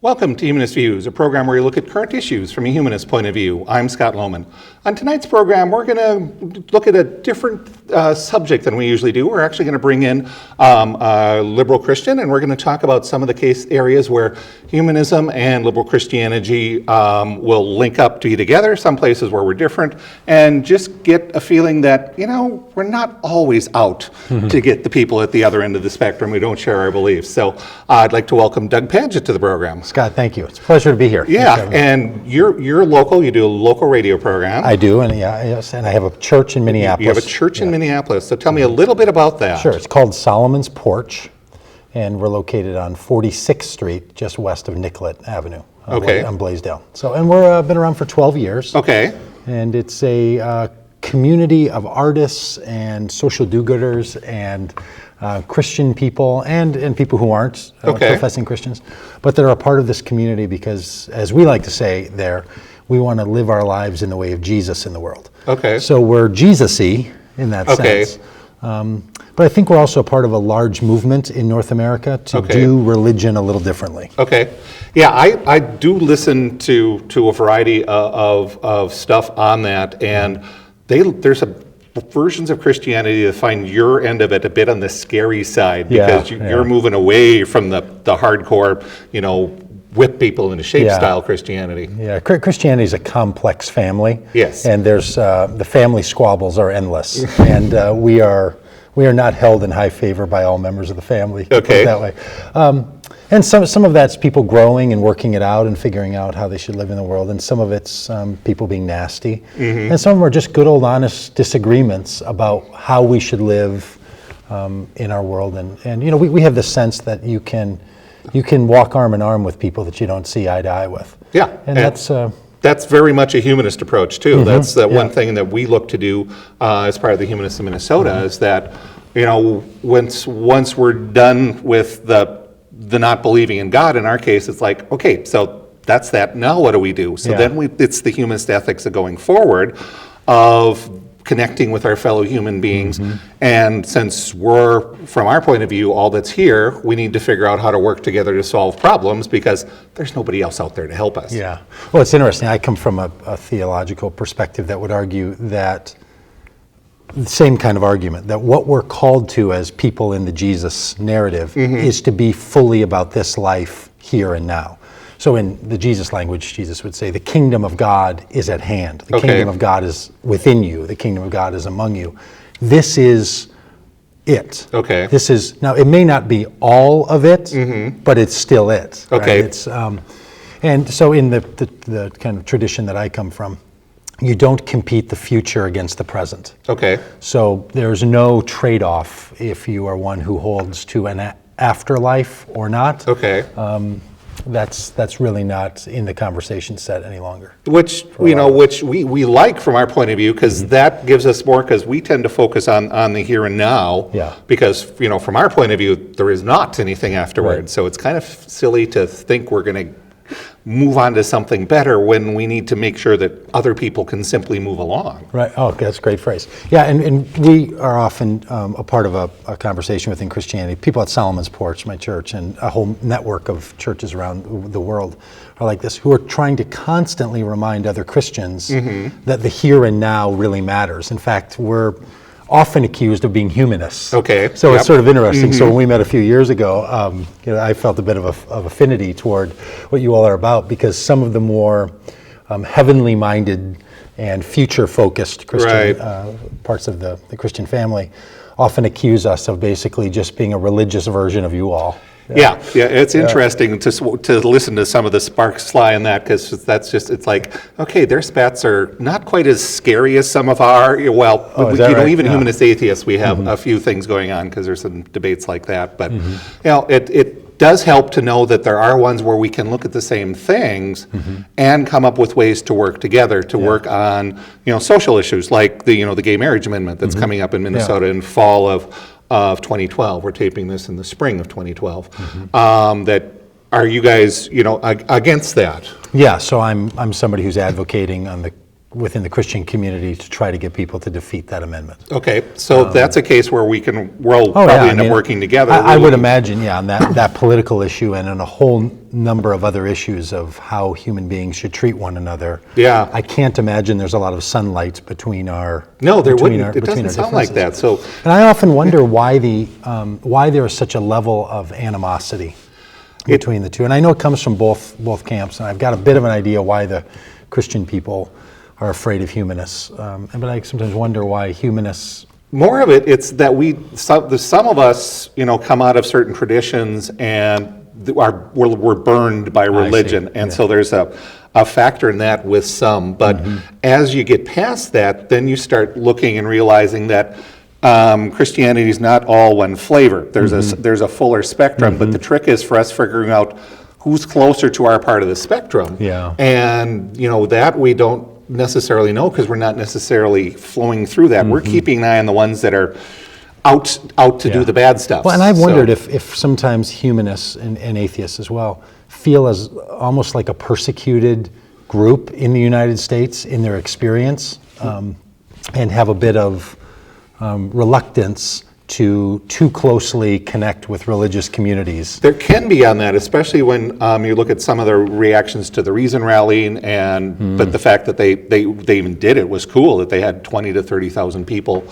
Welcome to Humanist Views, a program where we look at current issues from a humanist point of view. I'm Scott Lohman. On tonight's program, we're going to look at a different subject than we usually do. We're actually going to bring in a liberal Christian, and we're going to talk about some of the case areas where humanism and liberal Christianity will link up to be together, some places where we're different, and just get a feeling that, you know, we're not always out to get the people at the other end of the spectrum who don't share our beliefs. So I'd like to welcome Doug Pagitt to the program. Scott, thank you. It's a pleasure to be here. Yeah, and you're local. You do a local radio program. I do, and and I have a church in Minneapolis. You have a church in Minneapolis. So tell me a little bit about that. Sure. It's called Solomon's Porch, and we're located on 46th Street, just west of Nicollet Avenue. On Blaisdell. And we're been around for 12 years. Okay. And it's a community of artists and social do-gooders and Christian people and people who aren't professing Christians, but that are a part of this community because, as we like to say there, we want to live our lives in the way of Jesus in the world. Okay. So we're Jesus-y in that sense. But I think we're also part of a large movement in North America to do religion a little differently. Okay. Yeah, I do listen to a variety of stuff on that, and there's versions of Christianity that find your end of it a bit on the scary side because you're moving away from the hardcore, whip people into shape style Christianity. Yeah, Christianity is a complex family. Yes. And there's the family squabbles are endless, and we are not held in high favor by all members of the family. Okay. That way. And some of that's people growing and working it out and figuring out how they should live in the world, and some of it's people being nasty, and some of them are just good old honest disagreements about how we should live in our world. And we have the sense that you can walk arm in arm with people that you don't see eye to eye with. Yeah, and that's very much a humanist approach too. That's the one thing that we look to do as part of the Humanists of Minnesota is that once we're done with the not believing in God, in our case, it's like, okay, so that's that. Now what do we do? So then it's the humanist ethics of going forward, of connecting with our fellow human beings. And since we're, from our point of view, all that's here, we need to figure out how to work together to solve problems because there's nobody else out there to help us. Yeah. Well, it's interesting. I come from a theological perspective that would argue that the same kind of argument, that what we're called to as people in the Jesus narrative is to be fully about this life here and now. So in the Jesus language, Jesus would say, the kingdom of God is at hand. The kingdom of God is within you. The kingdom of God is among you. This is it. Okay. This is, now it may not be all of it, but it's still it. Okay. Right? It's, and so in the kind of tradition that I come from, you don't compete the future against the present. Okay. So there's no trade-off if you are one who holds to an afterlife or not. Okay. That's really not in the conversation set any longer. Which we like from our point of view because that gives us more, because we tend to focus on the here and now. Yeah. Because from our point of view there is not anything afterwards. Right. So it's kind of silly to think we're going to move on to something better when we need to make sure that other people can simply move along. Right. Oh, that's a great phrase. Yeah, and we are often a part of a conversation within Christianity. People at Solomon's Porch, my church, and a whole network of churches around the world are like this, who are trying to constantly remind other Christians that the here and now really matters. In fact, we're often accused of being humanists. Okay. So it's sort of interesting. So when we met a few years ago, I felt a bit of affinity toward what you all are about, because some of the more heavenly minded and future focused Christian parts of the Christian family often accuse us of basically just being a religious version of you all. Yeah, it's interesting to listen to some of the sparks fly in that, because it's like, okay, their spats are not quite as scary as some of our, even humanist atheists, we have a few things going on because there's some debates like that, but it does help to know that there are ones where we can look at the same things and come up with ways to work together, to work on social issues like the gay marriage amendment that's coming up in Minnesota in fall of 2012. We're taping this in the spring of 2012. Are you guys, against that? Yeah. So I'm somebody who's advocating on the within the Christian community to try to get people to defeat that amendment. Okay, so that's a case where we'll probably end up working together. I would imagine, on that political issue and on a whole number of other issues of how human beings should treat one another. Yeah. I can't imagine there's a lot of sunlight between our No, there between wouldn't. our, It doesn't sound like that. So, and I often wonder why there is such a level of animosity between the two. And I know it comes from both camps, and I've got a bit of an idea why the Christian people are afraid of humanists. But I sometimes wonder why humanists... More of it's that some of us, come out of certain traditions and we're burned by religion. And so there's a factor in that with some. But as you get past that, then you start looking and realizing that Christianity is not all one flavor. There's a fuller spectrum, but the trick is for us figuring out who's closer to our part of the spectrum. Yeah. And that we don't necessarily know because we're not necessarily flowing through that. We're keeping an eye on the ones that are out to do the bad stuff. Well, and I've wondered if sometimes humanists and atheists as well feel as almost like a persecuted group in the United States in their experience, and have a bit of reluctance to too closely connect with religious communities. There can be on that, especially when you look at some of the reactions to the Reason rallying, but the fact that they even did it was cool, that they had 20 to 30,000 people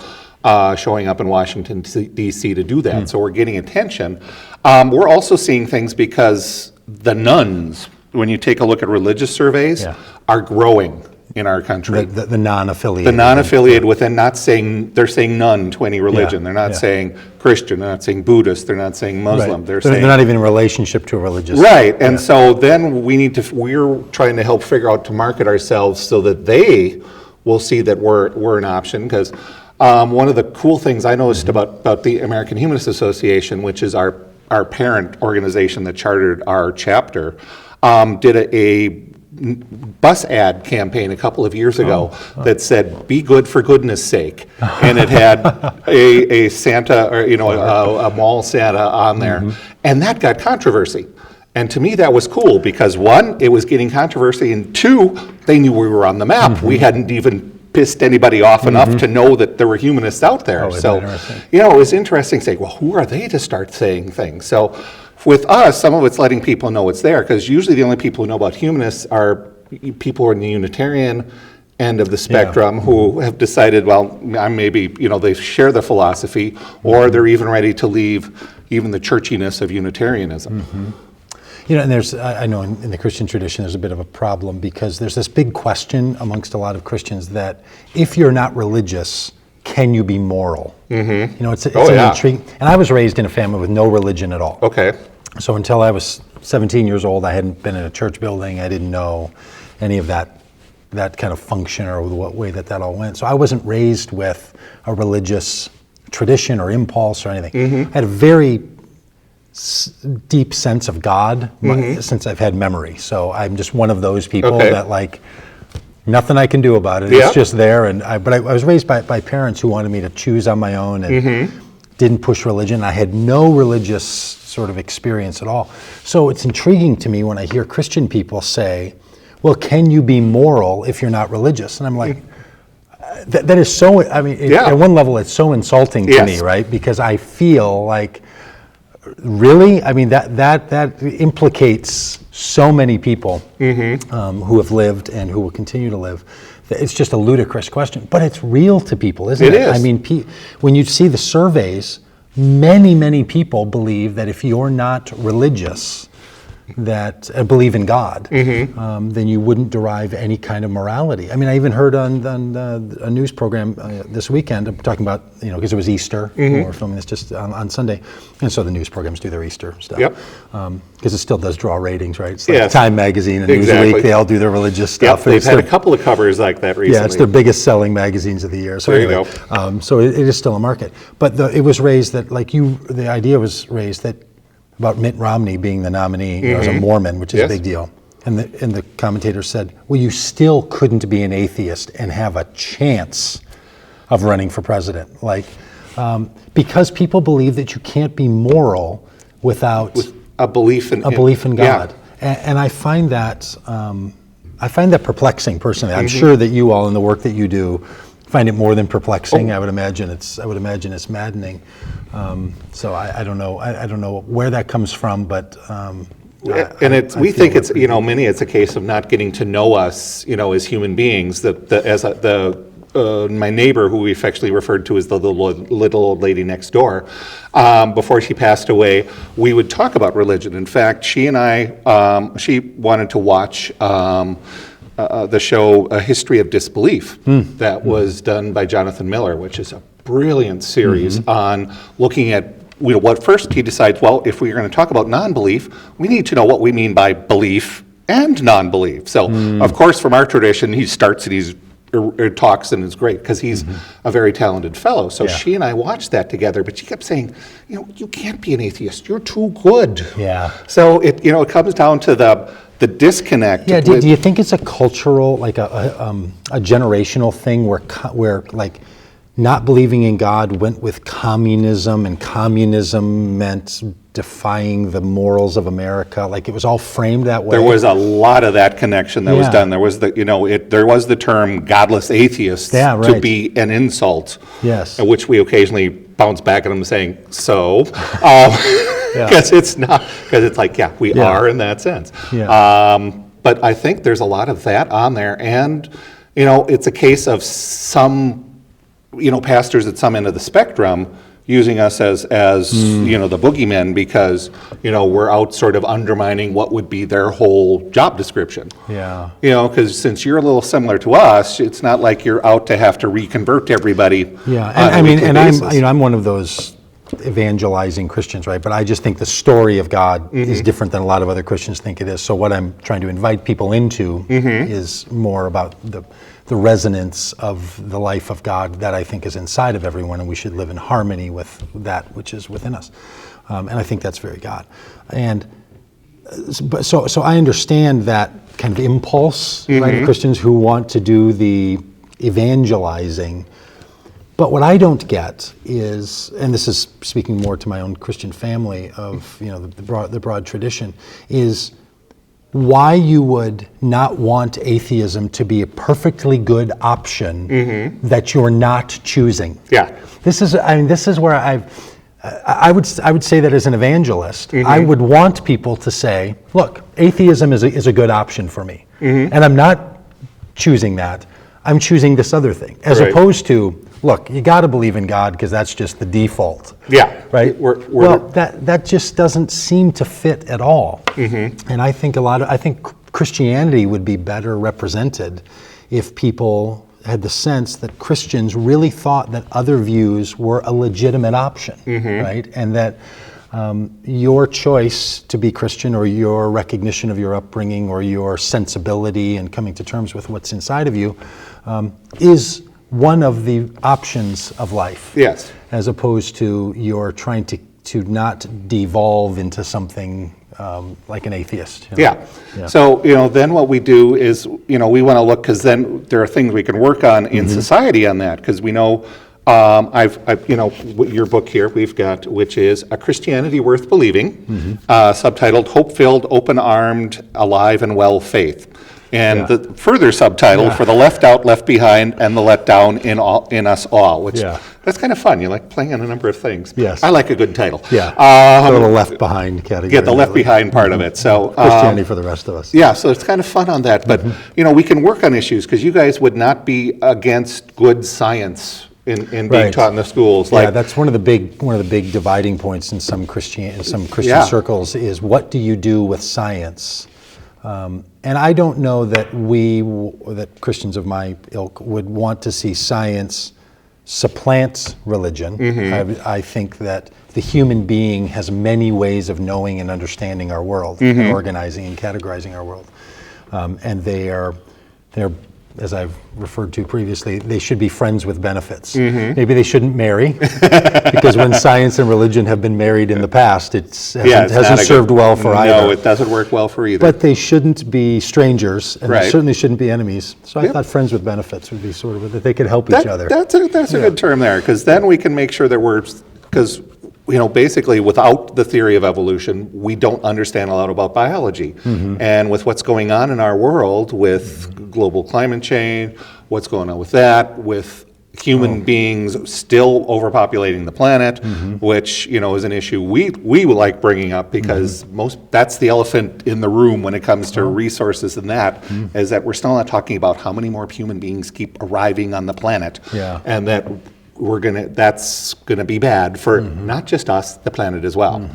showing up in Washington, D.C. to do that. So we're getting attention. We're also seeing things because the nuns, when you take a look at religious surveys, are growing in our country. The non-affiliated. The non-affiliated within not saying, they're saying none to any religion. They're not saying Christian, they're not saying Buddhist, they're not saying Muslim. They're not even in relationship to a religious. Right, and so then we're trying to help figure out to market ourselves so that they will see that we're an option. Because one of the cool things I noticed about the American Humanist Association, which is our parent organization that chartered our chapter, did a bus ad campaign a couple of years ago that said, "Be good for goodness sake," and it had a Santa, or a mall Santa on there, and that got controversy. And to me, that was cool because one, it was getting controversy, and two, they knew we were on the map. We hadn't even pissed anybody off enough to know that there were humanists out there. So, it was interesting saying, well, who are they to start saying things? So with us, some of it's letting people know it's there, because usually the only people who know about humanists are people in the Unitarian end of the spectrum who have decided, well, maybe, they share the philosophy, or they're even ready to leave even the churchiness of Unitarianism. And I know in the Christian tradition there's a bit of a problem because there's this big question amongst a lot of Christians that if you're not religious, can you be moral? It's an intrigue. And I was raised in a family with no religion at all. Okay. So until I was 17 years old, I hadn't been in a church building. I didn't know any of that kind of function or what way that all went. So I wasn't raised with a religious tradition or impulse or anything. I had a very deep sense of God since I've had memory. So I'm just one of those people that nothing I can do about it. It's just there. But I was raised by parents who wanted me to choose on my own and didn't push religion. I had no religious sort of experience at all. So it's intriguing to me when I hear Christian people say, well, can you be moral if you're not religious? And I'm like, that is so, at one level it's so insulting to me, right? Because I feel like, really? That implicates so many people who have lived and who will continue to live. It's just a ludicrous question, but it's real to people, isn't it? It is. When you see the surveys, many people believe that if you're not religious, that believe in God, then you wouldn't derive any kind of morality. I even heard on a news program this weekend talking about, because it was Easter, we were filming this just on Sunday, and so the news programs do their Easter stuff. Because it still does draw ratings, right? It's like Time Magazine and Newsweek, they all do their religious stuff. They've had a couple of covers like that recently. Yeah, it's their biggest selling magazines of the year. So there you go. So it is still a market. But it was raised that, the idea was raised that about Mitt Romney being the nominee as a Mormon, which is a big deal. And the commentator said, well, you still couldn't be an atheist and have a chance of running for president. Because people believe that you can't be moral without a belief in God. And I find that I find that perplexing personally. I'm sure that you all in the work that you do find it more than perplexing. I would imagine it's maddening. So I don't know. I don't know where that comes from, but we think it's it's a case of not getting to know us as human beings. My neighbor, who we affectionately referred to as the little old lady next door, before she passed away, we would talk about religion. In fact, she and I, she wanted to watch the show A History of Disbelief that was done by Jonathan Miller, which is a brilliant series on looking at what first he decides, well, if we're going to talk about non-belief, we need to know what we mean by belief and non-belief. So, of course, from our tradition, he starts and talks, and it's great because he's a very talented fellow. So she and I watched that together, but she kept saying, you can't be an atheist. You're too good. Yeah. So it comes down to the disconnect. Yeah. Do you think it's a cultural, like a generational thing where like not believing in God went with communism, and communism meant defying the morals of America? Like, it was all framed that way. There was a lot of that connection that was done. There was there was the term godless atheist to be an insult. Yes. Which we occasionally bounce back at them saying, because it's not, because it's like, we are in that sense. Yeah. But I think there's a lot of that on there, and it's a case of some pastors at some end of the spectrum using us as the boogeymen, because we're out sort of undermining what would be their whole job description. Yeah. Because since you're a little similar to us, it's not like you're out to have to reconvert everybody. Yeah, and I'm one of those evangelizing Christians, right? But I just think the story of God is different than a lot of other Christians think it is. So what I'm trying to invite people into is more about the resonance of the life of God that I think is inside of everyone, and we should live in harmony with that which is within us. And I think that's very God. And so I understand that kind of impulse, right, of Christians who want to do the evangelizing. But what I don't get is, and this is speaking more to my own Christian family of the broad tradition, is why you would not want atheism to be a perfectly good option that you're not choosing. Yeah. This is where I would say that as an evangelist, I would want people to say, look, atheism is a good option for me, and I'm not choosing that. I'm choosing this other thing, as opposed to, look, you got to believe in God because that's just the default. Yeah. Right. That just doesn't seem to fit at all. And I think Christianity would be better represented if people had the sense that Christians really thought that other views were a legitimate option, right? And that your choice to be Christian, or your recognition of your upbringing, or your sensibility and coming to terms with what's inside of you, is one of the options of life. Yes. As opposed to you're trying to not devolve into something like an atheist. Yeah. So, then what we do is, we want to look, because then there are things we can work on in society on that, because we know, your book here we've got, which is A Christianity Worth Believing, subtitled Hope-Filled, Open-Armed, Alive and Well Faith. And the further subtitle for the left out, left behind, and the let down in us all, which that's kind of fun. You like playing on a number of things. Yes. I like a good title. Yeah. The left behind category. Yeah, the left behind part of it. So Christianity for the rest of us. Yeah, so it's kind of fun on that. But we can work on issues, because you guys would not be against good science in being taught in the schools. That's one of the big dividing points in some Christian circles is, what do you do with science? And I don't know that that Christians of my ilk would want to see science supplant religion. I think that the human being has many ways of knowing and understanding our world, and organizing and categorizing our world. And they're, as I've referred to previously, they should be friends with benefits. Maybe they shouldn't marry, because when science and religion have been married in the past, it hasn't served well for either. No, it doesn't work well for either. But they shouldn't be strangers, and they certainly shouldn't be enemies. So I thought friends with benefits would be sort of that they could help each other. That's a good term there, because then we can make sure that because basically without the theory of evolution, we don't understand a lot about biology. And with what's going on in our world with global climate change, what's going on with that, with human beings still overpopulating the planet, which is an issue we would like bringing up because that's the elephant in the room when it comes to resources and that, is that we're still not talking about how many more human beings keep arriving on the planet, and that that's gonna be bad for not just us, the planet as well.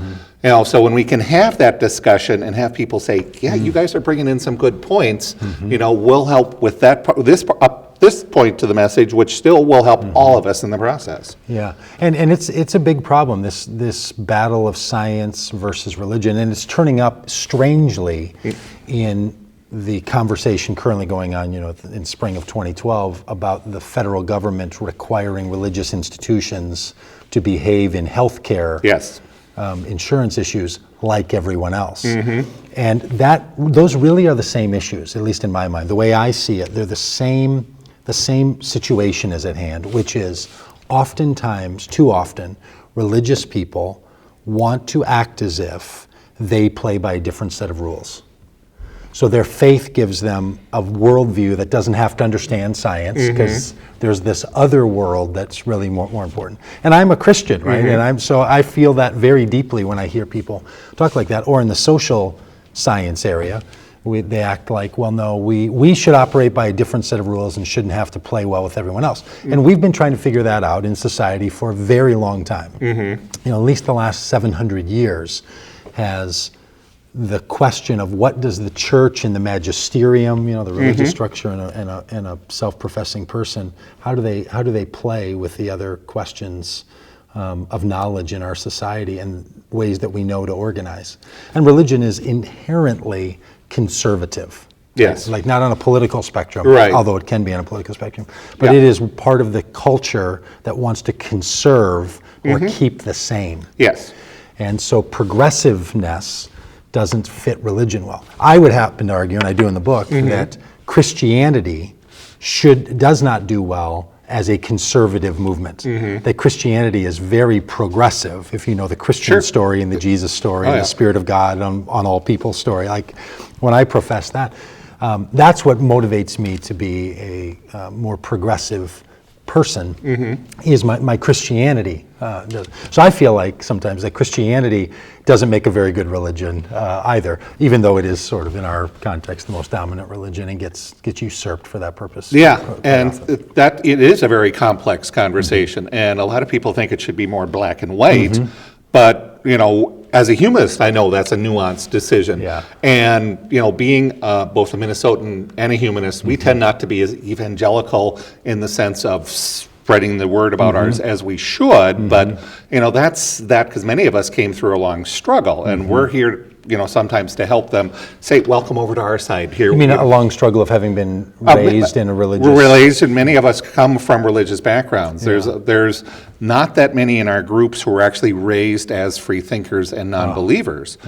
So when we can have that discussion and have people say, yeah, you guys are bringing in some good points, we'll help with that this point to the message, which still will help all of us in the process. Yeah, and it's a big problem, this battle of science versus religion, and it's turning up strangely in the conversation currently going on, in spring of 2012 about the federal government requiring religious institutions to behave in healthcare, insurance issues like everyone else. And those really are the same issues, at least in my mind. The way I see it, they're the same situation is at hand, which is oftentimes, too often, religious people want to act as if they play by a different set of rules. So their faith gives them a worldview that doesn't have to understand science, because there's this other world that's really more important. And I'm a Christian, right? And so I feel that very deeply when I hear people talk like that. Or in the social science area, they act like, well, no, we should operate by a different set of rules and shouldn't have to play well with everyone else. And we've been trying to figure that out in society for a very long time. At least the last 700 years has the question of what does the church and the magisterium, the religious structure and a self-professing person, how do they play with the other questions of knowledge in our society and ways that we know to organize. And religion is inherently conservative. Yes. Like not on a political spectrum, right, although it can be on a political spectrum, but it is part of the culture that wants to conserve or keep the same. Yes. And so progressiveness doesn't fit religion well. I would happen to argue, and I do in the book, that Christianity does not do well as a conservative movement. That Christianity is very progressive, if you know the Christian story and the Jesus story and the Spirit of God on all people story. Like when I profess that, that's what motivates me to be a more progressive person, is my Christianity. So I feel like sometimes that Christianity doesn't make a very good religion either, even though it is sort of in our context the most dominant religion and gets usurped for that purpose. Yeah, and that it is a very complex conversation, and a lot of people think it should be more black and white, but as a humanist, I know that's a nuanced decision. Yeah. And being both a Minnesotan and a humanist, we tend not to be as evangelical in the sense of spreading the word about ours as we should. But that's that because many of us came through a long struggle, and we're here, sometimes to help them say, "Welcome over to our side." Here, you mean a long struggle of having been raised in a religious? We're raised, and many of us come from religious backgrounds. There's not that many in our groups who were actually raised as free thinkers and non-believers,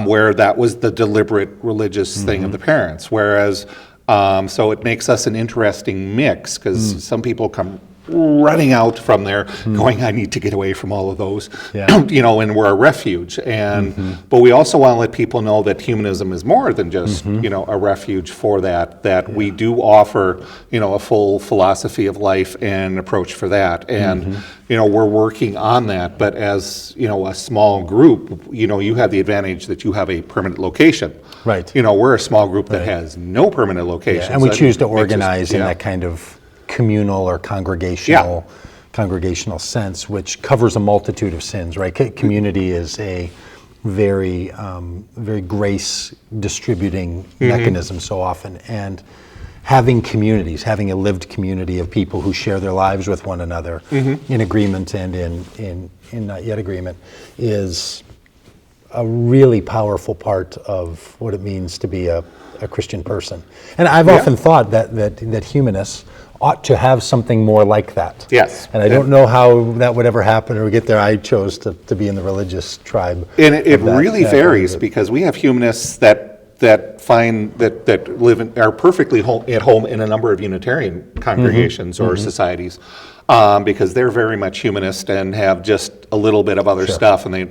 where that was the deliberate religious thing of the parents. Whereas, so it makes us an interesting mix because some people come running out from there going, I need to get away from all of those, and we're a refuge. And but we also want to let people know that humanism is more than just, a refuge for that we do offer, a full philosophy of life and approach for that. And, we're working on that. But as, a small group, you have the advantage that you have a permanent location. Right. We're a small group that has no permanent location. Yeah. And we choose to organize in that kind of communal or congregational sense, which covers a multitude of sins, right? Community is a very grace distributing mechanism so often, and having communities, having a lived community of people who share their lives with one another in agreement and in not yet agreement is a really powerful part of what it means to be a Christian person. And I've often thought that humanists ought to have something more like that. Yes. And I don't know how that would ever happen or get there. I chose to be in the religious tribe. And it really varies because we have humanists that that are perfectly at home in a number of Unitarian congregations or societies, because they're very much humanist and have just a little bit of other stuff, and they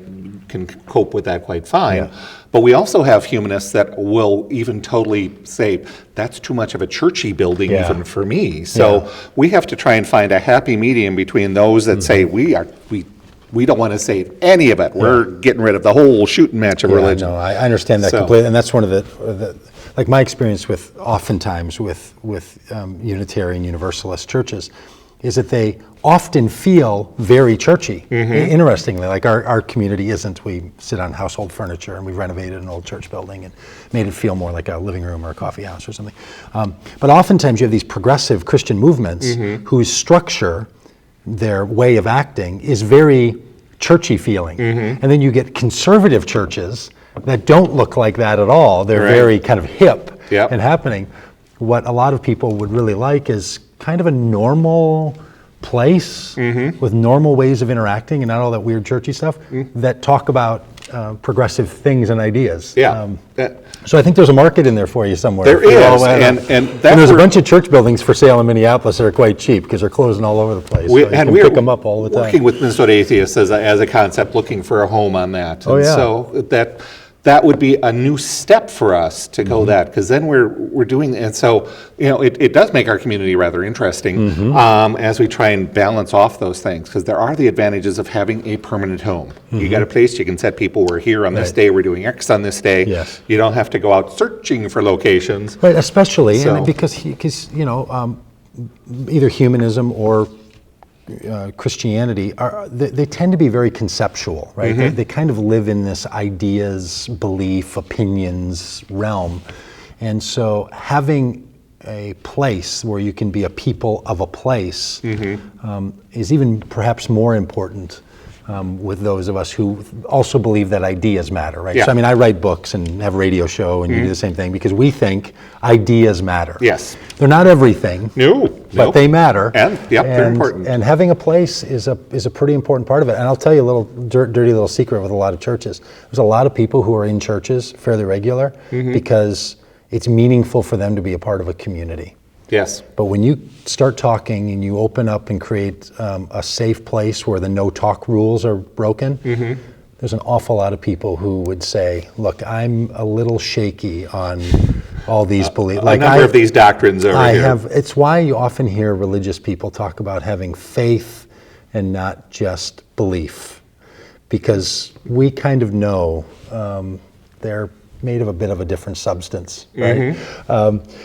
can cope with that quite fine. Yeah. But we also have humanists that will even totally say, that's too much of a churchy building even for me. So we have to try and find a happy medium between those that say, we don't want to save any of it. We're getting rid of the whole shooting match of religion. No, I understand that completely, and that's one of the like my experience with oftentimes with Unitarian Universalist churches is that they often feel very churchy. Interestingly, like our community isn't. We sit on household furniture, and we renovated an old church building and made it feel more like a living room or a coffee house or something. But oftentimes you have these progressive Christian movements whose structure, their way of acting, is very churchy feeling. And then you get conservative churches that don't look like that at all. They're very kind of hip and happening. What a lot of people would really like is kind of a normal place with normal ways of interacting and not all that weird churchy stuff that talk about progressive things and ideas. So I think there's a market in there for you somewhere. There is, and there's a bunch of church buildings for sale in Minneapolis that are quite cheap because they're closing all over the place. We so you can pick them up all the time. Working with Minnesota Atheists as a concept, looking for a home on that. So that would be a new step for us to go that, because then we're doing, and so it does make our community rather interesting as we try and balance off those things, because there are the advantages of having a permanent home. You got a place you can set people. We're here on this day. We're doing X on this day. You don't have to go out searching for locations. Right, especially and because either humanism or Christianity they tend to be very conceptual, right? They kind of live in this ideas, belief, opinions realm, and so having a place where you can be a people of a place is even perhaps more important with those of us who also believe that ideas matter, right? So I mean, I write books and have a radio show, and you do the same thing because we think ideas matter. They're not everything. But they matter. And they're important. And having a place is a pretty important part of it. And I'll tell you a little dirty little secret with a lot of churches. There's a lot of people who are in churches fairly regular because it's meaningful for them to be a part of a community. But when you start talking and you open up and create a safe place where the no-talk rules are broken, there's an awful lot of people who would say, look, I'm a little shaky on all these beliefs. Like a number of these doctrines over here. It's why you often hear religious people talk about having faith and not just belief, because we kind of know they're made of a bit of a different substance, right?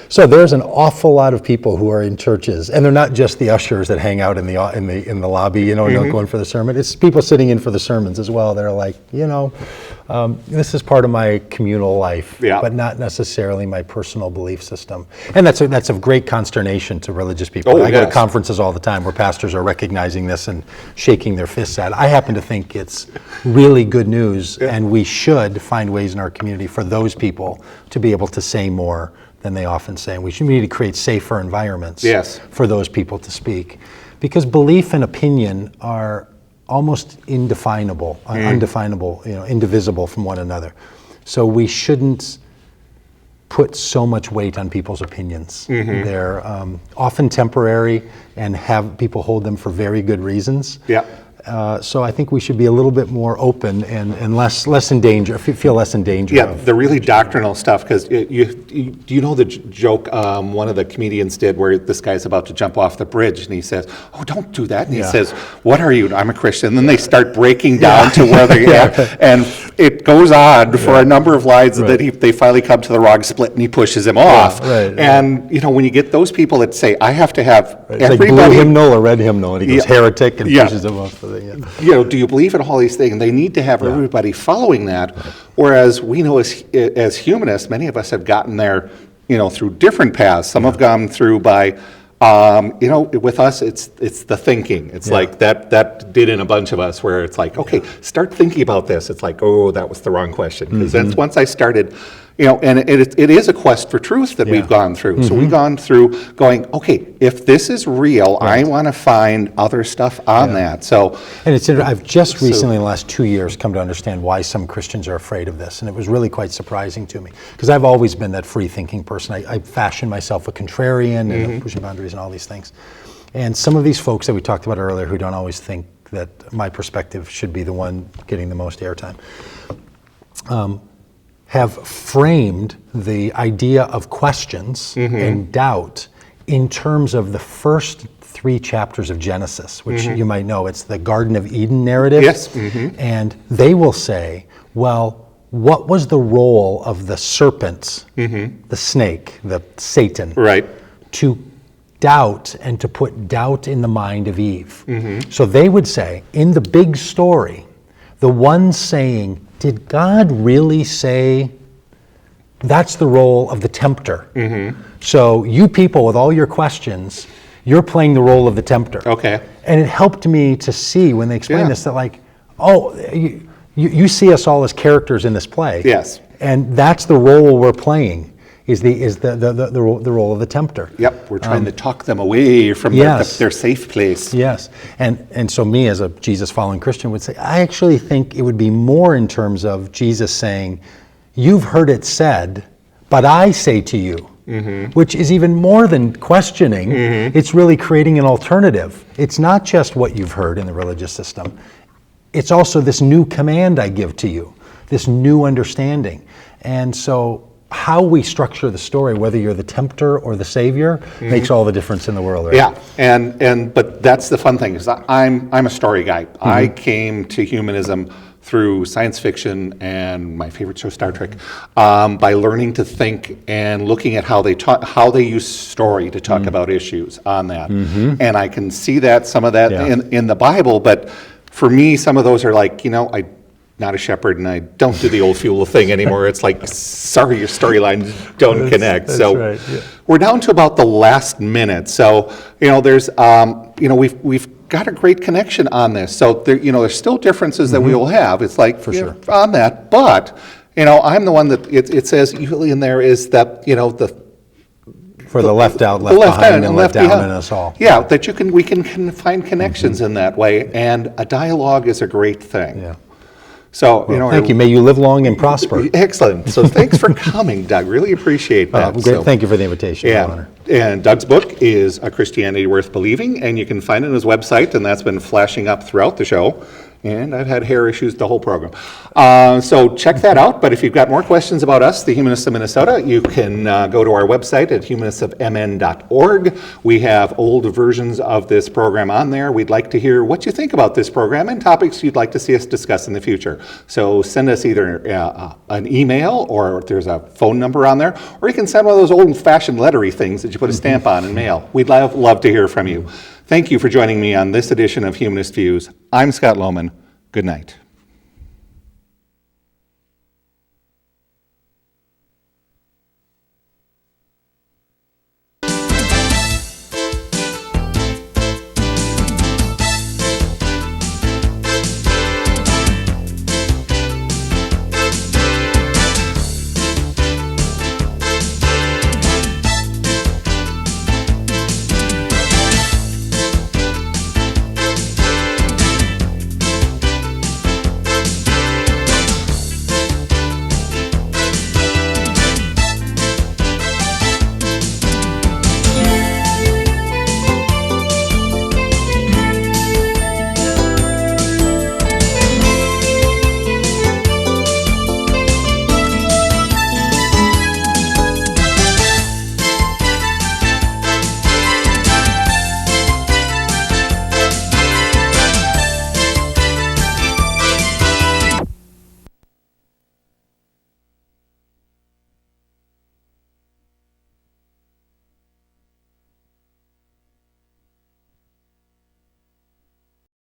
So there's an awful lot of people who are in churches, and they're not just the ushers that hang out in the lobby, going for the sermon. It's people sitting in for the sermons as well. They're like, this is part of my communal life, but not necessarily my personal belief system. And that's of great consternation to religious people. I go to conferences all the time where pastors are recognizing this and shaking their fists at it. I happen to think it's really good news, and we should find ways in our community for those people to be able to say more than they often say. We need to create safer environments for those people to speak, because belief and opinion are almost indefinable, undefinable, indivisible from one another. So we shouldn't put so much weight on people's opinions. They're often temporary and have people hold them for very good reasons. So I think we should be a little bit more open and less in danger, feel less in danger. The really doctrinal stuff, because do you know the joke one of the comedians did where this guy's about to jump off the bridge and he says, "Oh, don't do that." And he says, "What are you?" "I'm a Christian." And then they start breaking down to where they and it goes on for a number of lines, and then they finally come to the wrong split and he pushes him off. And when you get those people that say, "I have to have everybody," like blue hymnal or red hymnal, and he goes heretic and pushes him off. Do you believe in all these things? They need to have everybody following that. Whereas we know as humanists, many of us have gotten there, through different paths. Some have gone through by, with us, it's the thinking. It's like that did in a bunch of us, where it's like, okay, start thinking about this. It's like, oh, that was the wrong question. Because once I started and it is a quest for truth that we've gone through. So we've gone through going, okay, if this is real, I want to find other stuff on that. So, and I've just recently, in the last 2 years, come to understand why some Christians are afraid of this, and it was really quite surprising to me, because I've always been that free-thinking person. I fashion myself a contrarian and pushing boundaries and all these things. And some of these folks that we talked about earlier who don't always think that my perspective should be the one getting the most airtime, have framed the idea of questions and doubt in terms of the first 3 chapters of Genesis, which you might know, it's the Garden of Eden narrative. Yes. And they will say, well, what was the role of the serpent, the snake, the Satan, right, to doubt and to put doubt in the mind of Eve? So they would say, in the big story, the one saying, did God really say? That's the role of the tempter. So you people with all your questions, you're playing the role of the tempter. Okay. And it helped me to see when they explained this that like, oh, you see us all as characters in this play. Yes. And that's the role we're playing. Is the role of the tempter. Yep, we're trying to talk them away from their safe place. Yes, and so me as a Jesus-following Christian would say, I actually think it would be more in terms of Jesus saying, you've heard it said, but I say to you, which is even more than questioning. It's really creating an alternative. It's not just what you've heard in the religious system. It's also this new command I give to you, this new understanding. And so how we structure the story, whether you're the tempter or the savior, makes all the difference in the world, right? Yeah, but that's the fun thing, is I'm a story guy. I came to humanism through science fiction and my favorite show, Star Trek, by learning to think and looking at how they use story to talk about issues on that. And I can see that, some of that in the Bible, but for me, some of those are like, I'm not a shepherd and I don't do the old fuel thing anymore. It's like, sorry, your storylines don't connect. That's so right, we're down to about the last minute. So, there's, we've got a great connection on this. So there's still differences that we will have. It's like, for sure, on that, but, I'm the one that it says usually in there is that, for the left out, left behind, and left down in us all. Yeah, that we can find connections in that way, and a dialogue is a great thing. Yeah. So, thank you. May you live long and prosper. Excellent. So thanks for coming, Doug. Really appreciate that. Great. Thank you for the invitation. Yeah. An honor. And Doug's book is A Christianity Worth Believing, and you can find it on his website, and that's been flashing up throughout the show. And I've had hair issues the whole program. So check that out. But if you've got more questions about us, the Humanists of Minnesota, you can go to our website at humanistofmn.org. We have old versions of this program on there. We'd like to hear what you think about this program and topics you'd like to see us discuss in the future. So send us either an email, or there's a phone number on there, or you can send one of those old-fashioned lettery things that you put a stamp on and mail. We'd love to hear from you. Thank you for joining me on this edition of Humanist Views. I'm Scott Lohman. Good night.